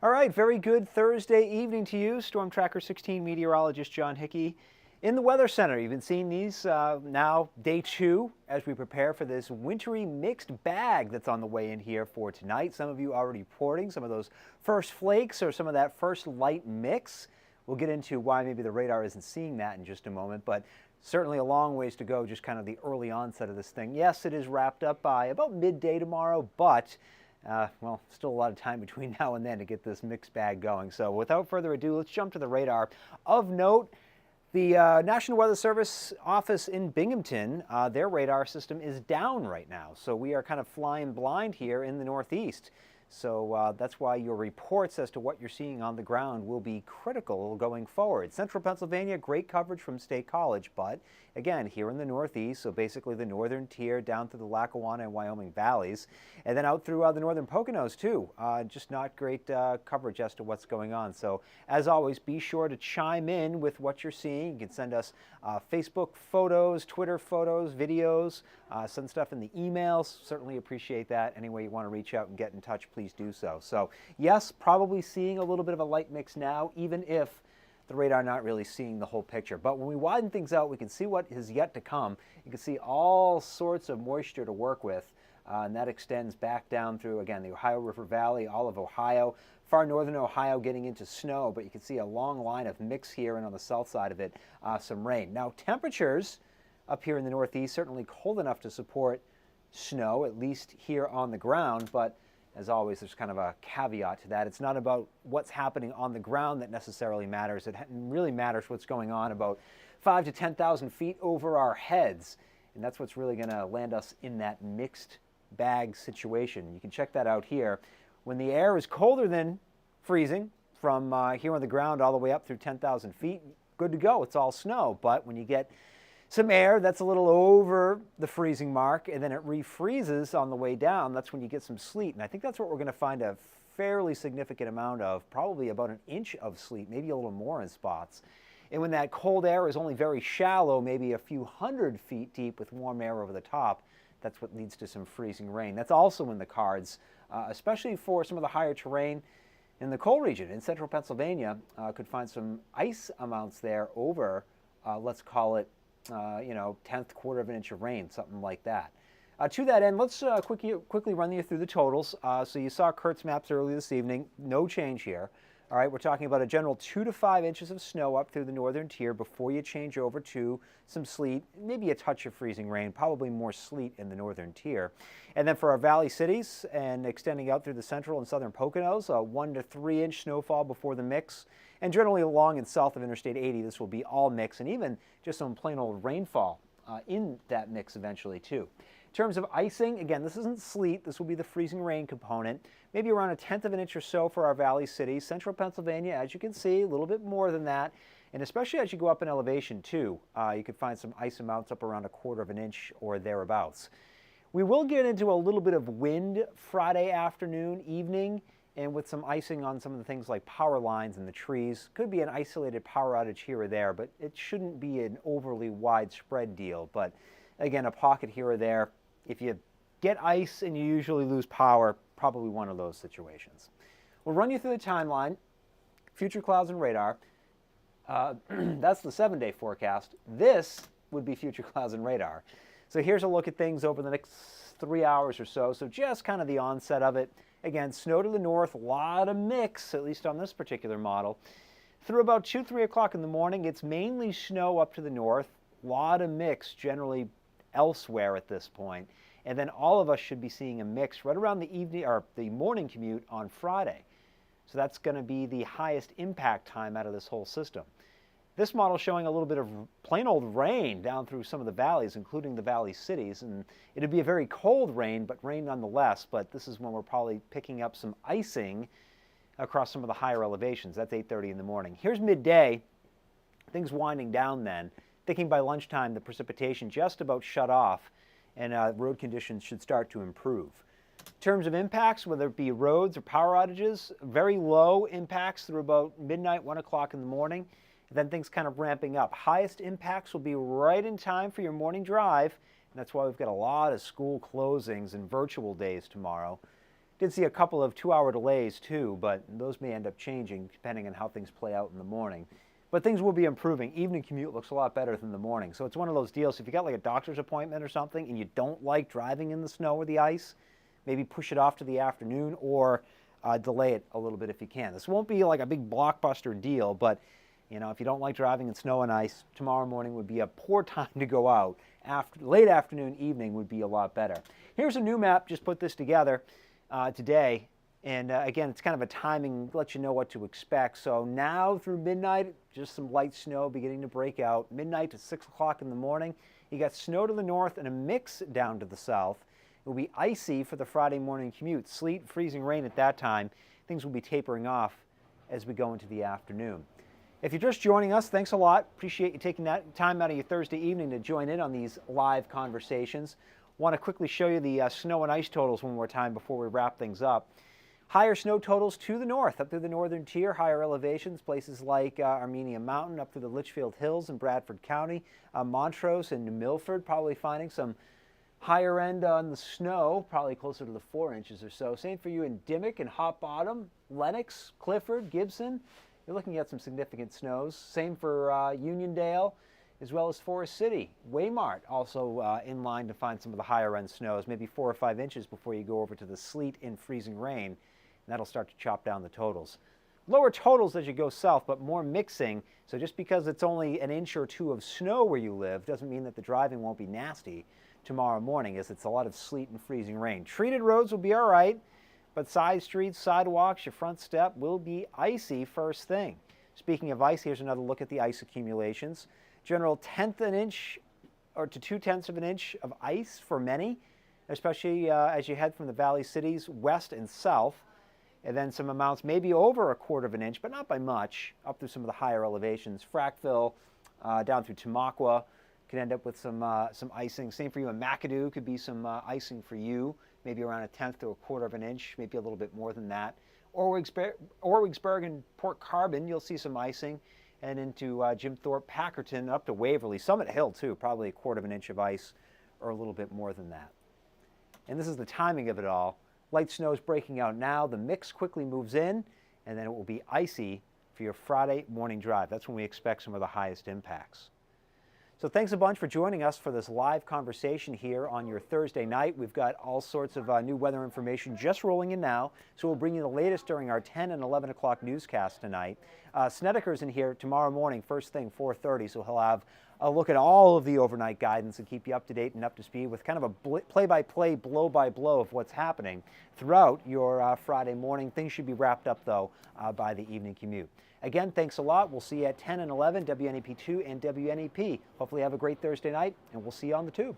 All right, very good Thursday evening to you. Storm Tracker 16 meteorologist John Hickey in the Weather Center. You've been seeing these now day two as we prepare for this wintry mixed bag that's on the way in here for tonight. Some of you already reporting some of those first flakes or some of that first light mix. We'll get into why maybe the radar isn't seeing that in just a moment, but certainly a long ways to go, just kind of the early onset of this thing. Yes, it is wrapped up by about midday tomorrow, but well, still a lot of time between now and then to get this mixed bag going. So without further ado, let's jump to the radar. Of note, the National Weather Service office in Binghamton, their radar system is down right now. So we are kind of flying blind here in the Northeast. So that's why your reports as to what you're seeing on the ground will be critical going forward. Central Pennsylvania, great coverage from State College, but again, here in the Northeast, so basically the northern tier down through the Lackawanna and Wyoming valleys, and then out through the northern Poconos too. Just not great coverage as to what's going on. So as always, be sure to chime in with what you're seeing. You can send us Facebook photos, Twitter photos, videos, send stuff in the emails. Certainly appreciate that. Any way you want to reach out and get in touch, please do so. So yes, probably seeing a little bit of a light mix now, even if the radar not really seeing the whole picture. But when we widen things out, we can see what is yet to come. You can see all sorts of moisture to work with, and that extends back down through, again, the Ohio River Valley, all of Ohio, far northern Ohio getting into snow, but you can see a long line of mix here, and on the south side of it, some rain. Now, temperatures up here in the Northeast certainly cold enough to support snow, at least here on the ground, but as always, there's kind of a caveat to that. It's not about what's happening on the ground that necessarily matters. It really matters what's going on about 5,000 to 10,000 feet over our heads, and that's what's really going to land us in that mixed bag situation. You can check that out here. When the air is colder than freezing, from here on the ground all the way up through 10,000 feet, good to go. It's all snow. But when you get some air that's a little over the freezing mark and then it refreezes on the way down, that's when you get some sleet. And I think that's what we're going to find a fairly significant amount of, probably about an inch of sleet, maybe a little more in spots. And when that cold air is only very shallow, maybe a few hundred feet deep with warm air over the top, that's what leads to some freezing rain. That's also in the cards, especially for some of the higher terrain in the coal region. In central Pennsylvania, could find some ice amounts there over, let's call it, tenth, quarter of an inch of rain, something like that. To that end, let's quickly run you through the totals. So you saw Kurt's maps earlier this evening. No change here. All right, we're talking about a general 2 to 5 inches of snow up through the northern tier before you change over to some sleet, maybe a touch of freezing rain, probably more sleet in the northern tier. And then for our valley cities and extending out through the central and southern Poconos, a 1 to 3 inch snowfall before the mix. And generally along and south of Interstate 80, this will be all mix and even just some plain old rainfall in that mix eventually too. In terms of icing, again, this isn't sleet. This will be the freezing rain component. Maybe around a tenth of an inch or so for our valley cities. Central Pennsylvania, as you can see, a little bit more than that. And especially as you go up in elevation too, you could find some ice amounts up around a quarter of an inch or thereabouts. We will get into a little bit of wind Friday afternoon, evening, and with some icing on some of the things like power lines and the trees. Could be an isolated power outage here or there, but it shouldn't be an overly widespread deal. But again, a pocket here or there. If you get ice and you usually lose power, probably one of those situations. We'll run you through the timeline, future clouds and radar. That's the 7-day forecast. This would be future clouds and radar. So here's a look at things over the next 3 hours or so. So just kind of the onset of it. Again, snow to the north, a lot of mix, at least on this particular model. Through about 2, 3 o'clock in the morning, it's mainly snow up to the north. A lot of mix generally elsewhere at this point. And then all of us should be seeing a mix right around the evening or the morning commute on Friday. So that's going to be the highest impact time out of this whole system. This model showing a little bit of plain old rain down through some of the valleys, including the valley cities. And it'd be a very cold rain, but rain nonetheless. But this is when we're probably picking up some icing across some of the higher elevations. That's 8:30 in the morning. Here's midday. Things winding down then. Thinking by lunchtime, the precipitation just about shut off and road conditions should start to improve. In terms of impacts, whether it be roads or power outages, very low impacts through about midnight, 1 o'clock in the morning. Then things kind of ramping up. Highest impacts will be right in time for your morning drive, and that's why we've got a lot of school closings and virtual days tomorrow. Did see a couple of 2-hour delays too, but those may end up changing depending on how things play out in the morning. But things will be improving. Evening commute looks a lot better than the morning. So it's one of those deals. If you got like a doctor's appointment or something and you don't like driving in the snow or the ice, maybe push it off to the afternoon or delay it a little bit if you can. This won't be like a big blockbuster deal, but if you don't like driving in snow and ice, tomorrow morning would be a poor time to go out. Late afternoon, evening would be a lot better. Here's a new map. Just put this together today. And again, it's kind of a timing, let you know what to expect. So now through midnight, just some light snow beginning to break out. Midnight to 6 o'clock in the morning. You got snow to the north and a mix down to the south. It will be icy for the Friday morning commute. Sleet, freezing rain at that time. Things will be tapering off as we go into the afternoon. If you're just joining us, thanks a lot. Appreciate you taking that time out of your Thursday evening to join in on these live conversations. Want to quickly show you the snow and ice totals one more time before we wrap things up. Higher snow totals to the north, up through the northern tier, higher elevations, places like Armenia Mountain, up through the Litchfield Hills in Bradford County, Montrose and New Milford, probably finding some higher end on the snow, probably closer to the 4 inches or so. Same for you in Dimmock and Hot Bottom, Lenox, Clifford, Gibson. You're looking at some significant snows. Same for Uniondale, as well as Forest City. Waymart also in line to find some of the higher end snows, maybe 4 or 5 inches before you go over to the sleet and freezing rain. That'll start to chop down the totals. Lower totals as you go south, but more mixing. So just because it's only an inch or two of snow where you live doesn't mean that the driving won't be nasty tomorrow morning, as it's a lot of sleet and freezing rain. Treated roads will be all right, but side streets, sidewalks, your front step will be icy first thing. Speaking of ice, here's another look at the ice accumulations. General 1/10 an inch or to 2/10 of an inch of ice for many, especially as you head from the valley cities west and south. And then some amounts maybe over 1/4 of an inch, but not by much, up through some of the higher elevations. Frackville, down through Tamaqua, could end up with some icing. Same for you in McAdoo, could be some icing for you, maybe around 1/10 to 1/4 of an inch, maybe a little bit more than that. Orwigsburg and Port Carbon, you'll see some icing. And into Jim Thorpe, Packerton, up to Waverly. Summit Hill, too, probably 1/4 of an inch of ice or a little bit more than that. And this is the timing of it all. Light snow is breaking out now. The mix quickly moves in, and then it will be icy for your Friday morning drive. That's when we expect some of the highest impacts. So thanks a bunch for joining us for this live conversation here on your Thursday night. We've got all sorts of new weather information just rolling in now, so we'll bring you the latest during our 10 and 11 o'clock newscast tonight. Snedeker's in here tomorrow morning, first thing, 4:30, so he'll have a look at all of the overnight guidance and keep you up to date and up to speed with kind of a play-by-play, blow-by-blow of what's happening throughout your Friday morning. Things should be wrapped up, though, by the evening commute. Again, thanks a lot. We'll see you at 10 and 11, WNEP2 and WNEP. Hopefully have a great Thursday night, and we'll see you on the tube.